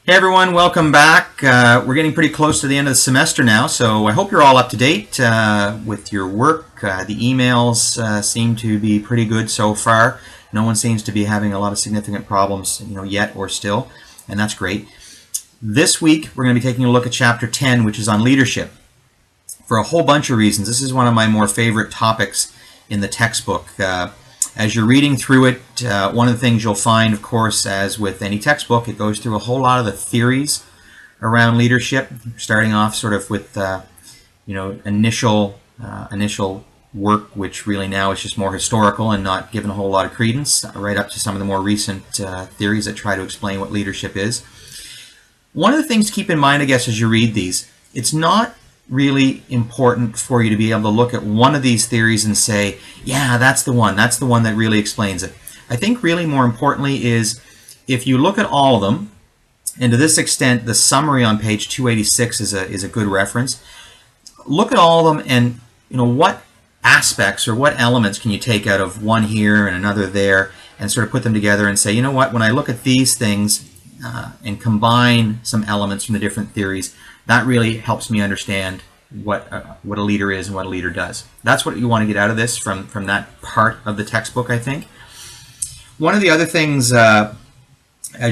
Hey everyone, welcome back. We're getting pretty close to the end of the semester now, so I hope you're all up to date with your work. The emails seem to be pretty good so far. No one seems to be having a lot of significant problems, yet or still, and that's great. This week we're going to be taking a look at Chapter 10, which is on leadership, for a whole bunch of reasons. This is one of my more favorite topics in the textbook. As you're reading through it, one of the things you'll find, of course, as with any textbook, it goes through a whole lot of the theories around leadership, starting off sort of with initial work, which really now is just more historical and not given a whole lot of credence, right up to some of the more recent theories that try to explain what leadership is. One of the things to keep in mind, I guess, as you read these, it's not really important for you to be able to look at one of these theories and say, yeah, that's the one that really explains it. I think really more importantly is if you look at all of them, and to this extent the summary on page 286 is a good reference. Look at all of them and what aspects or what elements can you take out of one here and another there and sort of put them together and say, when I look at these things and combine some elements from the different theories, that really helps me understand what a leader is and what a leader does. That's what you want to get out of this from that part of the textbook, I think. One of the other things, as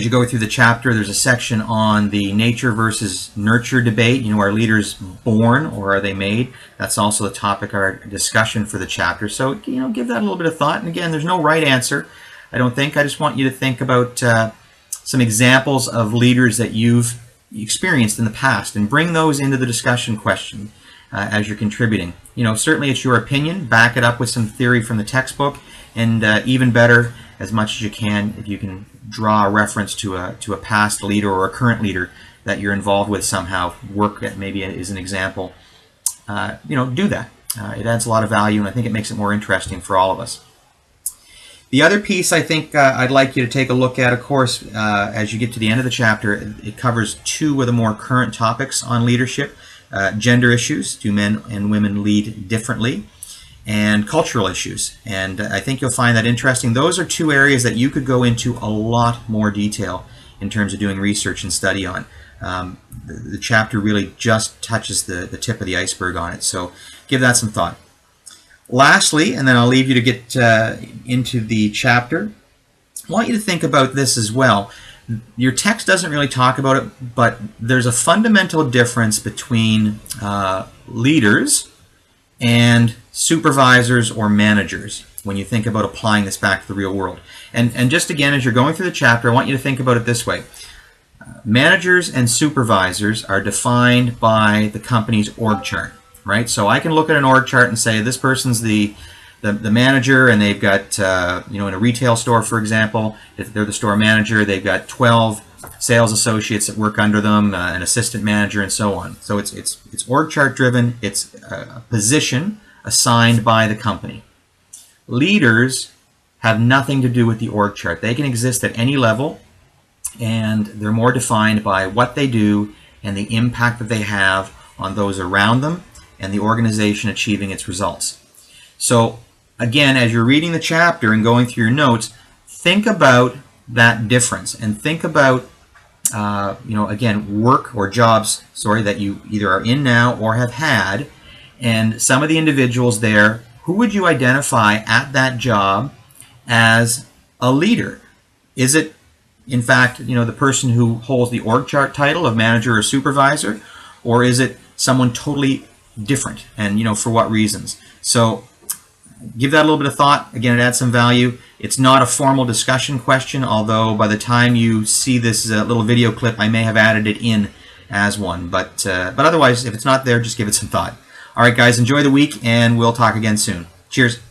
you go through the chapter, there's a section on the nature versus nurture debate. Are leaders born or are they made? That's also the topic of our discussion for the chapter. So, give that a little bit of thought. And again, there's no right answer, I don't think. I just want you to think about some examples of leaders that you've experienced in the past and bring those into the discussion question as you're contributing. Certainly it's your opinion. Back it up with some theory from the textbook, and even better, as much as you can, if you can draw a reference to a past leader or a current leader that you're involved with somehow, work that maybe is an example. Do that. It adds a lot of value, and I think it makes it more interesting for all of us. The other piece I think I'd like you to take a look at, of course, as you get to the end of the chapter, it covers two of the more current topics on leadership: gender issues, do men and women lead differently, and cultural issues. And I think you'll find that interesting. Those are two areas that you could go into a lot more detail in terms of doing research and study on. The chapter really just touches the tip of the iceberg on it, so give that some thought. Lastly, and then I'll leave you to get into the chapter, I want you to think about this as well. Your text doesn't really talk about it, but there's a fundamental difference between leaders and supervisors or managers when you think about applying this back to the real world. And just again, as you're going through the chapter, I want you to think about it this way. Managers and supervisors are defined by the company's org chart. Right, so I can look at an org chart and say this person's the manager, and they've got in a retail store, for example, if they're the store manager, they've got 12 sales associates that work under them, an assistant manager, and so on. So it's org chart driven. It's a position assigned by the company. Leaders have nothing to do with the org chart. They can exist at any level, and they're more defined by what they do and the impact that they have on those around them and the organization achieving its results. So again, as you're reading the chapter and going through your notes, think about that difference and think about again, work or jobs, that you either are in now or have had, and some of the individuals there, who would you identify at that job as a leader? Is it, in fact, the person who holds the org chart title of manager or supervisor, or is it someone totally different, and for what reasons? So give that a little bit of thought. Again, it adds some value. It's not a formal discussion question, although by the time you see this little video clip, I may have added it in as one. But otherwise, if it's not there, just give it some thought. All right, guys, enjoy the week, and we'll talk again soon. Cheers.